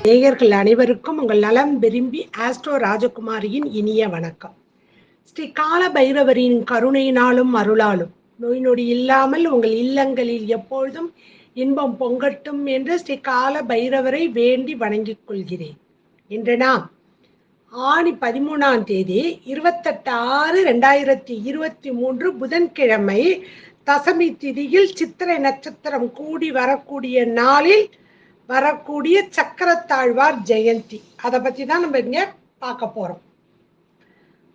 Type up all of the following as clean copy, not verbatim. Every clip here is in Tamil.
நேயர்கள் அனைவருக்கும் உங்கள் நலம் விரும்பி ஆஸ்ட்ரோ ராஜகுமாரியின் இனிய வணக்கம். ஸ்ரீ கால பைரவரின் கருணையினாலும் அருளாலும் நோய் நொடி இல்லாமல் உங்கள் இல்லங்களில் எப்பொழுதும் இன்பம் பொங்கட்டும் என்று ஸ்ரீ கால பைரவரை வேண்டி வணங்கிக் கொள்கிறேன். இன்று நாம் ஆணி 13ஆம் தேதி 28/6/2023 புதன்கிழமை தசமி திதியில் சித்திரை நட்சத்திரம் கூடி வரக்கூடிய நாளில் வரக்கூடிய சக்கரத்தாழ்வார் ஜெயந்தி, அதை பத்தி தான் நம்ம இங்க பார்க்க போறோம்.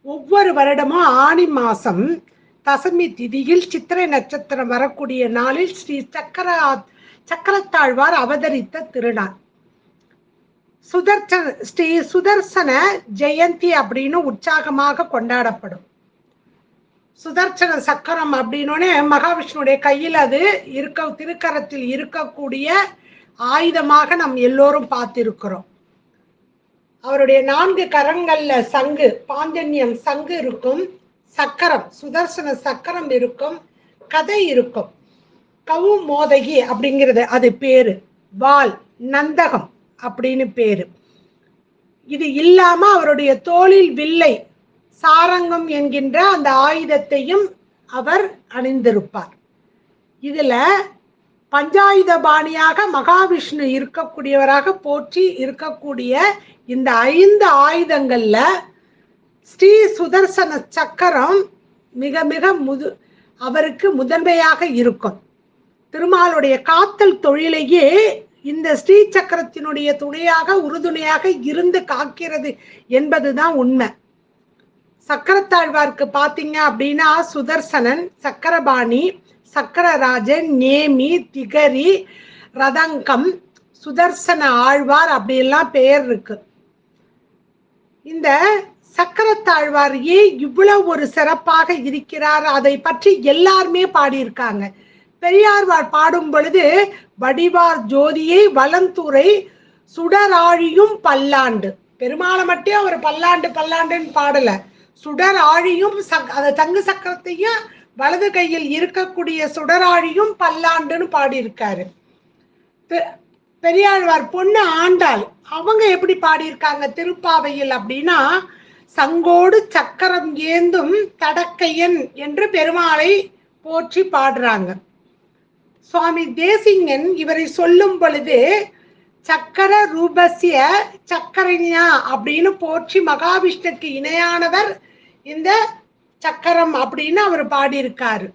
ஒவ்வொரு வருடமும் ஆணி மாசம் தசமி திதியில் சித்திரை நட்சத்திரம் வரக்கூடிய நாளில் சக்கரத்தாழ்வார் அவதரித்த திருநாள் ஸ்ரீ சுதர்சன ஜெயந்தி அப்படின்னு உற்சாகமாக கொண்டாடப்படும். சுதர்சன சக்கரம் அப்படின்னோடனே மகாவிஷ்ணுடைய கையில் அது திருக்கரத்தில் இருக்கக்கூடிய ஆயுதமாக நாம் எல்லோரும் பார்த்திருக்கிறோம். அவருடைய 4 கரங்கள்ல சங்கு, பாஞ்சன்யம் சங்கு இருக்கும், சக்கரம் சுதர்சன சக்கரம் இருக்கும், கதை இருக்கும், கவு மோதகி அப்படிங்கிறது அது பேரு, வால் நந்தகம் அப்படின்னு பேரு. இது இல்லாம அவருடைய தோளில் வில்லை சாரங்கம் என்கின்ற அந்த ஆயுதத்தையும் அவர் அணிந்திருப்பார். இதுல பஞ்சாயுத பாணியாக மகாவிஷ்ணு இருக்கக்கூடியவராக போற்றி இருக்கக்கூடிய இந்த 5 ஆயுதங்கள்ல ஸ்ரீ சுதர்சன சக்கரம் மிக மிக அவருக்கு முதன்மையாக இருக்கும். திருமாலுடைய காத்தல் தொழிலையே இந்த ஸ்ரீ சக்கரத்தினுடைய துணையாக உறுதுணையாக இருந்து காக்கிறது என்பதுதான் உண்மை. சக்கரத்தாழ்வார்க்கு பாத்தீங்க அப்படின்னா சுதர்சனன், சக்கரபாணி, சக்கரராஜன், நேமி, திகரி, ரதங்கம், சுதர்சன ஆழ்வார் அப்படியெல்லாம் பெயர் இருக்கு. இந்த சக்கரத்தாழ்வார் ஏன் இவ்வளவு ஒரு சிறப்பாக இருக்கிறார், அதை பற்றி எல்லாருமே பாடியிருக்காங்க. பெரியாழ்வார் பாடும் பொழுது வடிவார் ஜோதியை வலந்துரை சுடராழியும் பல்லாண்டு, பெருமாளை மட்டும் அவர் பல்லாண்டுன்னு பாடல, சுடர் ஆழியும் அந்த தங்கு சக்கரத்தையும் வலது கையில் இருக்கக்கூடிய சுடராழியும் பல்லாண்டுன்னு பாடியிருக்காரு. பெரியாழ்வார் பொண்ணு ஆண்டாள் அவங்க எப்படி பாடியிருக்காங்க திருப்பாவையில் அப்படின்னா, சங்கோடு சக்கரம் ஏந்தும் தடக்கையன் என்று பெருமாளை போற்றி பாடுறாங்க. சுவாமி தேசிங்கன் இவரை சொல்லும் பொழுது சக்கர ரூபசிய சக்கரஞா அப்படின்னு போற்றி மகாவிஷ்ணுக்கு இணையானவர் இந்த சக்கரம் அப்படின்னு அவர் பாடியிருக்காரு.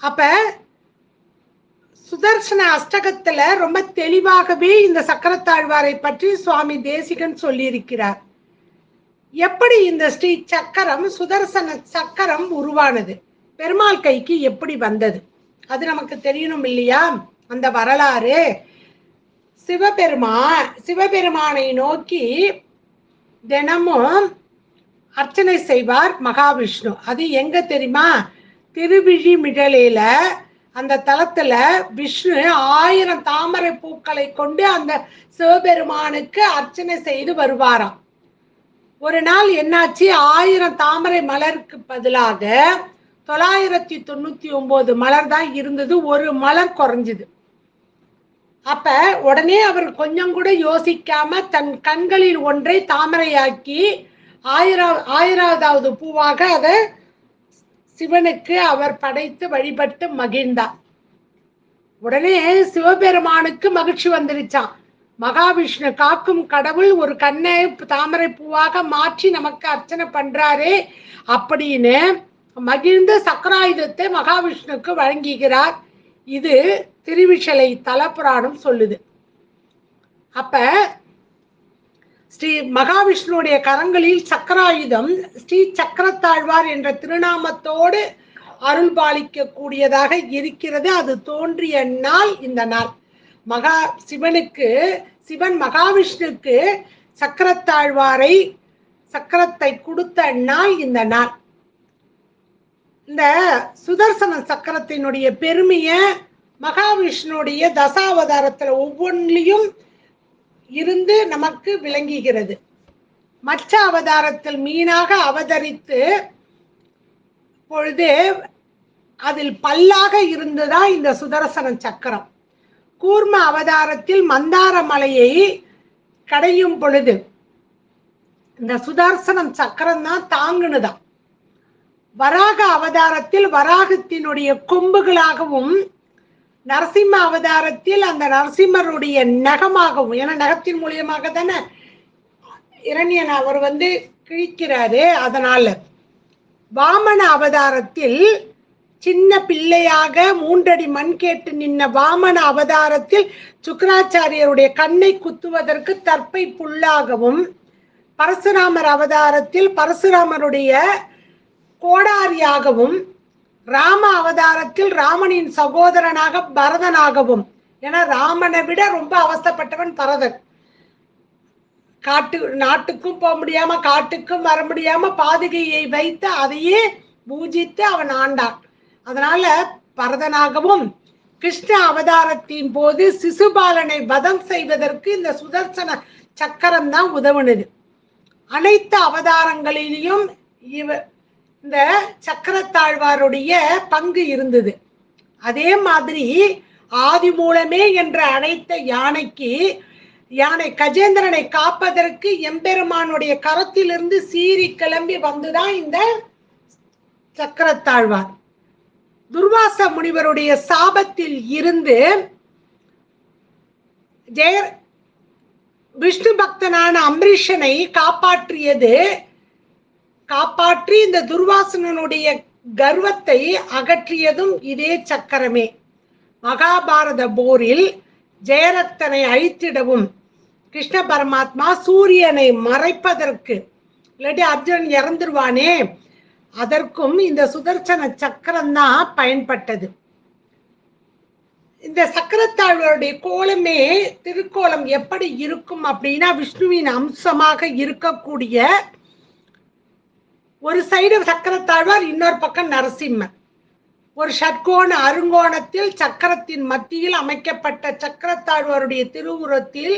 அப்ப சுதர்சன அஷ்டகத்துல ரொம்ப தெளிவாகவே இந்த சக்கரத்தாழ்வாரை பற்றி சுவாமி தேசிகன் சொல்லியிருக்கிறார். எப்படி இந்த ஸ்ரீ சக்கரம் சுதர்சன சக்கரம் உருவானது, பெருமாள் கைக்கு எப்படி வந்தது, அது நமக்கு தெரியணும் இல்லையா? அந்த வரலாறு சிவபெருமானை நோக்கி தினமும் அர்ச்சனை செய்வார் மகாவிஷ்ணு. அது எங்க தெரியுமா? திருவிழிமிழலையில அந்த தலத்துல விஷ்ணு 1000 தாமரை பூக்களை கொண்டு அந்த சிவபெருமானுக்கு அர்ச்சனை செய்து வருவாராம். ஒரு நாள் என்னாச்சு, 1000 தாமரை மலருக்கு பதிலாக 999 மலர் தான் இருந்தது, ஒரு மலர் குறைஞ்சது. அப்ப உடனே அவர் கொஞ்சம் கூட யோசிக்காம தன் கண்களில் ஒன்றை தாமரையாக்கி 1000வது பூவாக அதை சிவனுக்கு அவர் படைத்து வழிபட்டு மகிழ்ந்தார். உடனே சிவபெருமானுக்கு மகிழ்ச்சி வந்துருச்சான். மகாவிஷ்ணு காக்கும் கடவுள் ஒரு கண்ணை தாமரை பூவாக மாற்றி நமக்கு அர்ச்சனை பண்றாரே அப்படின்னு மகிழ்ந்த சக்கராயுதத்தை மகாவிஷ்ணுக்கு வழங்குகிறார். இது திருவிசலை தலப்புராணம் சொல்லுது. அப்ப ஸ்ரீ மகாவிஷ்ணுடைய கரங்களில் சக்கராயுதம் ஸ்ரீ சக்கரத்தாழ்வார் என்ற திருநாமத்தோடு அருள் பாலிக்க கூடியதாக இருக்கிறது. அது தோன்றிய நாள் இந்த நாள். சிவன் மகாவிஷ்ணுக்கு சக்கரத்தை கொடுத்த நாள் இந்த நாள். இந்த சுதர்சன சக்கரத்தினுடைய பெருமைய மகாவிஷ்ணுடைய தசாவதாரத்துல ஒவ்வொன்றிலையும் இருந்து நமக்கு விளங்குகிறது. மற்ற அவதாரத்தில் மீனாக அவதரித்து பொழுது அதில் பல்லாக இருந்ததா இந்த சுதர்சன சக்கரம். கூர்ம அவதாரத்தில் மந்தார மலையை கடையும் பொழுது இந்த சுதர்சனம் சக்கரம் தான் தாங்குனுதான். வராக அவதாரத்தில் வராகத்தினுடைய கொம்புகளாகவும், நரசிம்ம அவதாரத்தில் அந்த நரசிம்மருடைய நகமாகவும், ஏன்னா நகத்தின் மூலியமாக தானே இரணியன் அவர் கிழிக்கிறாரு. அதனால வாமன அவதாரத்தில் சின்ன பிள்ளையாக 3 அடி மண் கேட்டு நின்ன வாமன அவதாரத்தில் சுக்கராச்சாரியருடைய கண்ணை குத்துவதற்கு தற்பை புல்லாகவும், பரசுராமர் அவதாரத்தில் பரசுராமருடைய கோடாரியாகவும், ராம அவதாரத்தில் ராமனின் சகோதரனாக பரதனாகவும், ஏன்னா ராமனை விட ரொம்ப அவஸ்தைப்பட்டவன் பரதன். நாட்டுக்கும் போக முடியாம, காட்டுக்கும் வர முடியாம பாதுகையை வைத்து அதையே பூஜித்து அவன் ஆண்டான். அதனால பரதனாகவும், கிருஷ்ண அவதாரத்தின் போது சிசுபாலனை வதம் செய்வதற்கு இந்த சுதர்சன சக்கரம் தான் உதவுனது. அனைத்து அவதாரங்களிலும் இந்த சக்கரத்தாழ்வாருடைய பங்கு இருந்தது. அதே மாதிரி ஆதி மூலமே என்ற அனைத்த யானை கஜேந்திரனை காப்பதற்கு எம்பெருமானுடைய கரத்திலிருந்து சீறி கிளம்பி வந்துதான் இந்த சக்கரத்தாழ்வார். துர்வாச முனிவருடைய சாபத்தில் இருந்து விஷ்ணு பக்தனான அம்பரீஷனை காப்பாற்றி இந்த துர்வாசனனுடைய கர்வத்தை அகற்றியதும் இதே சக்கரமே. மகாபாரத போரில் ஜெயரத்தனை அழித்திடவும் கிருஷ்ண பரமாத்மா சூரியனை மறைப்பதற்கு, இல்லாட்டி அர்ஜுனன் இறந்துருவானே, அதற்கும் இந்த சுதர்சன சக்கரம் தான் பயன்பட்டது. இந்த சக்கரத்தாழ்வாருடைய கோலமே திருக்கோலம் எப்படி இருக்கும் அப்படின்னா, விஷ்ணுவின் அம்சமாக இருக்கக்கூடிய ஒரு சைடு சக்கரத்தாழ்வார், இன்னொரு பக்கம் நரசிம்மர். ஒரு ஷட்கோண அருங்கோணத்தில் சக்கரத்தின் மத்தியில் அமைக்கப்பட்ட சக்கரத்தாழ்வாருடைய திருவுருவத்தில்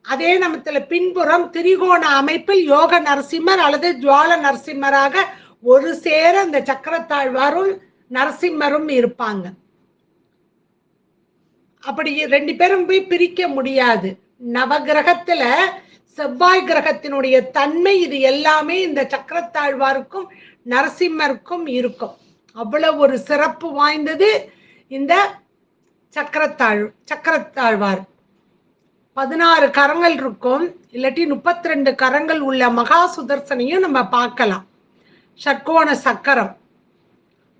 அதே நமத்துல பின்புறம் திரிகோண அமைப்பில் யோக நரசிம்மர் அல்லது ஜுவால நரசிம்மராக ஒரு சேர இந்த சக்கரத்தாழ்வாரும் நரசிம்மரும் இருப்பாங்க. அப்படி 2 பேரும் போய் பிரிக்க முடியாது. நவகிரகத்துல செவ்வாய் கிரகத்தினுடைய தன்மை இது எல்லாமே இந்த சக்கரத்தாழ்வாருக்கும் நரசிம்மருக்கும் இருக்கும். அவ்வளவு ஒரு சிறப்பு வாய்ந்தது இந்த சக்கரத்தாழ்வார். 16 கரங்கள் இருக்கும், இல்லாட்டி 32 கரங்கள் உள்ள மகா சுதர்சனையும் நம்ம பார்க்கலாம். ஷட்கோண சக்கரம்,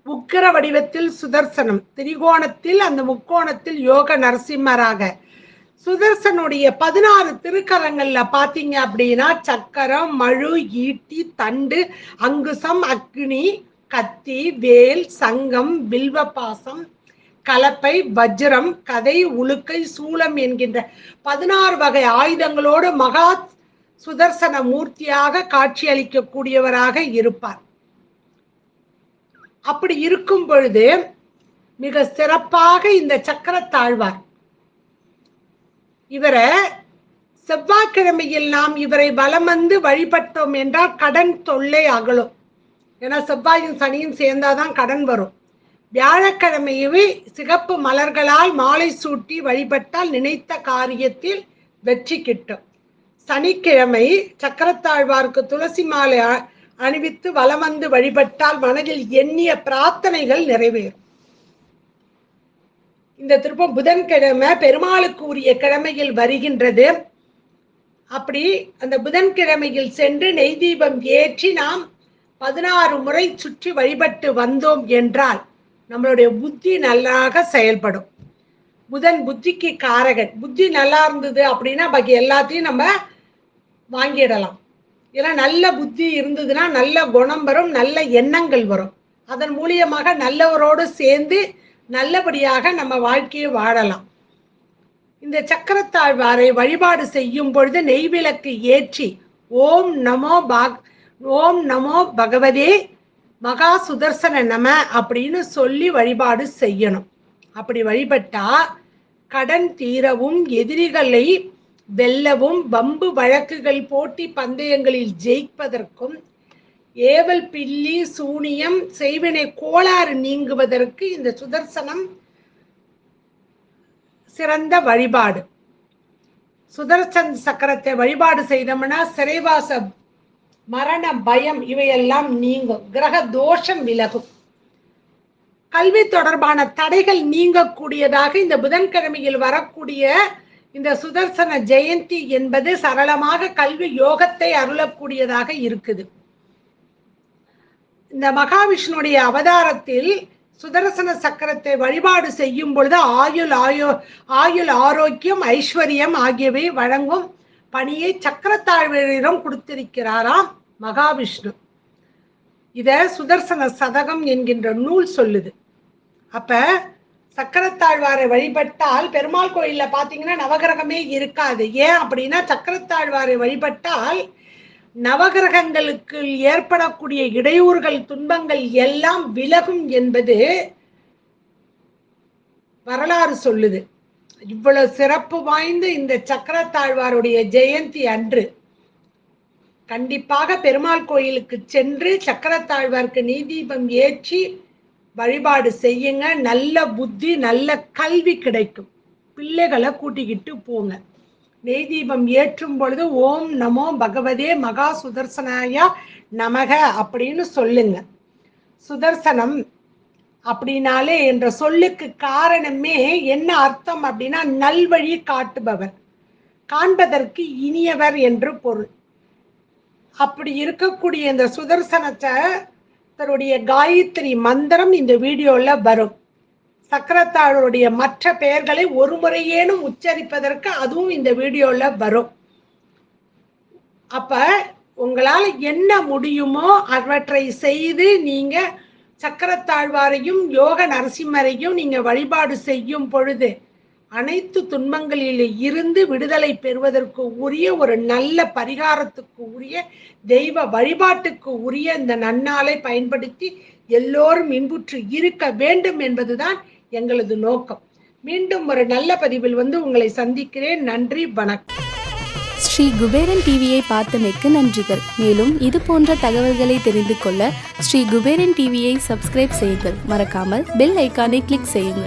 உக்கிர வடிவத்தில் சுதர்சனம், திரிகோணத்தில் அந்த முக்கோணத்தில் யோக நரசிம்மராக. சுதர்சனுடைய 16 திருக்கரங்கள்ல பாத்தீங்க அப்படின்னா சக்கரம், மழு, ஈட்டி, தண்டு, அங்குசம், அக்னி, கத்தி, வேல், சங்கம், வில்வபாசம், கலப்பை, வஜ்ரம், கதை, உலுக்கை, சூலம் என்கின்ற 16 வகை ஆயுதங்களோடு மகா சுதர்சன மூர்த்தியாக காட்சியளிக்கக்கூடியவராக இருப்பார். அப்படி இருக்கும் பொழுது மிக சிறப்பாக இந்த சக்கரத்தாழ்வார், இவரை செவ்வாய்க்கிழமையில் நாம் இவரை வலம் வந்து வழிபட்டோம் என்றால் கடன் தொல்லை அகலும். ஏன்னா செவ்வாயும் சனியும் சேர்ந்தாதான் கடன் வரும். வியாழக்கிழமையவே சிகப்பு மலர்களால் மாலை சூட்டி வழிபட்டால் நினைத்த காரியத்தில் வெற்றி கிட்டும். சனிக்கிழமை சக்கரத்தாழ்வாருக்கு துளசி மாலை அணிவித்து வலம் வந்து வழிபட்டால் மனதில் எண்ணிய பிரார்த்தனைகள் நிறைவேறும். இந்த திருப்பம் புதன்கிழமை பெருமாளுக்கு உரிய கிழமையில் வருகின்றது. அப்படி அந்த புதன்கிழமையில் சென்று நெய் தீபம் ஏற்றி நாம் 16 முறை சுற்றி வழிபட்டு வந்தோம் என்றால் நம்மளுடைய புத்தி நல்லாக செயல்படும். புதன் புத்திக்கு காரகன். புத்தி நல்லா இருந்தது அப்படின்னா பாக்கி எல்லாத்தையும் நம்ம வாங்கிடலாம். ஏன்னா நல்ல புத்தி இருந்ததுன்னா நல்ல குணம் வரும், நல்ல எண்ணங்கள் வரும். அதன் மூலியமாக நல்லவரோடு சேர்ந்து நல்லபடியாக நம்ம வாழ்க்கையை வாழலாம். இந்த சக்கரத்தாழ்வாரை வழிபாடு செய்யும் பொழுது நெய்விளக்கு ஏற்றி ஓம் நமோ பகவதே மகா சுதர்சன நம அப்படின்னு சொல்லி வழிபாடு செய்யணும். அப்படி வழிபட்டா கடன் தீரவும், எதிரிகளை வெல்லவும், வம்பு வழக்குகள் போட்டி பந்தயங்களில் ஜெயிப்பதற்கும், ஏவல் பில்லி சூனியம் செய்வினை கோளாறு நீங்குவதற்கு இந்த சுதர்சனம் சிறந்த வழிபாடு. சுதர்சன் சக்கரத்தை வழிபாடு செய்தோம்னா சிறைவாச மரண பயம் இவையெல்லாம் நீங்கும், கிரக தோஷம் விலகும், கல்வி தொடர்பான தடைகள் நீங்கக்கூடியதாக இந்த புதன்கிழமையில் வரக்கூடிய இந்த சுதர்சன ஜெயந்தி என்பது சரளமாக கல்வி யோகத்தை அருளக்கூடியதாக இருக்குது. இந்த மகாவிஷ்ணுடைய அவதாரத்தில் சுதர்சன சக்கரத்தை வழிபாடு செய்யும் பொழுது ஆயுள் ஆரோக்கியம் ஐஸ்வர்யம் ஆகியவை வழங்கும் பணியை சக்கரத்தாழ்வாரிடம் கொடுத்திருக்கிறாராம் மகாவிஷ்ணு. இத சுதர்சன சதகம் என்கின்ற நூல் சொல்லுது. அப்ப சக்கரத்தாழ்வாரை வழிபட்டால் பெருமாள் கோயில்ல பாத்தீங்கன்னா நவகிரகமே இருக்காது. ஏன் அப்படின்னா சக்கரத்தாழ்வாரை வழிபட்டால் நவகிரகங்களுக்கு ஏற்படக்கூடிய இடையூறுகள் துன்பங்கள் எல்லாம் விலகும் என்பது வரலாறு சொல்லுது. இவ்வளவு சிறப்பு வாய்ந்த இந்த சக்கரத்தாழ்வாருடைய ஜெயந்தி அன்று கண்டிப்பாக பெருமாள் கோயிலுக்கு சென்று சக்கரத்தாழ்வாருக்கு நெய்தீபம் ஏற்றி வழிபாடு செய்யுங்க. நல்ல புத்தி நல்ல கல்வி கிடைக்கும். பிள்ளைகளை கூட்டிக்கிட்டு போங்க. நெய்தீபம் ஏற்றும் பொழுது ஓம் நமோ பகவதே மகா சுதர்சனாயா நமக அப்படின்னு சொல்லுங்க. சுதர்சனம் அப்படின்னாலே என்ற சொல்லுக்கு காரணமே என்ன அர்த்தம் அப்படின்னா நல்வழி காட்டுபவர், காண்பதற்கு இனியவர் என்று பொருள். அப்படி இருக்கக்கூடிய இந்த சுதர்சனத்தை தன்னுடைய காயத்ரி மந்திரம் இந்த வீடியோல வரும். சக்கரத்தாழ்வாருடைய மற்ற பெயர்களை ஒரு முறையேனும் உச்சரிப்பதற்கு அதுவும் இந்த வீடியோல வரும். அப்ப உங்களால் என்ன முடியுமோ அவற்றை செய்து நீங்க சக்கரத்தாழ்வாரையும் யோக நரசிம்மரையும் நீங்க வழிபாடு செய்யும் பொழுது அனைத்து துன்பங்களில் இருந்து விடுதலை பெறுவதற்கு உரிய ஒரு நல்ல பரிகாரத்துக்கு உரிய தெய்வ வழிபாட்டுக்கு உரிய இந்த நன்னாளை பயன்படுத்தி எல்லோரும் இன்புற்று இருக்க வேண்டும் என்பதுதான் எங்களது நோக்கம். மீண்டும் ஒரு நல்ல பதிவில் உங்களை சந்திக்கிறேன். நன்றி, வணக்கம். ஸ்ரீ குபேரன் டிவியை பார்த்தமைக்கு நன்றிகள். மேலும் இது போன்ற தகவல்களை தெரிந்து கொள்ள ஸ்ரீ குபேரன் டிவியை சப்ஸ்கிரைப் செய்யுங்கள். மறக்காமல் பெல் ஐக்கானை கிளிக் செய்யுங்கள்.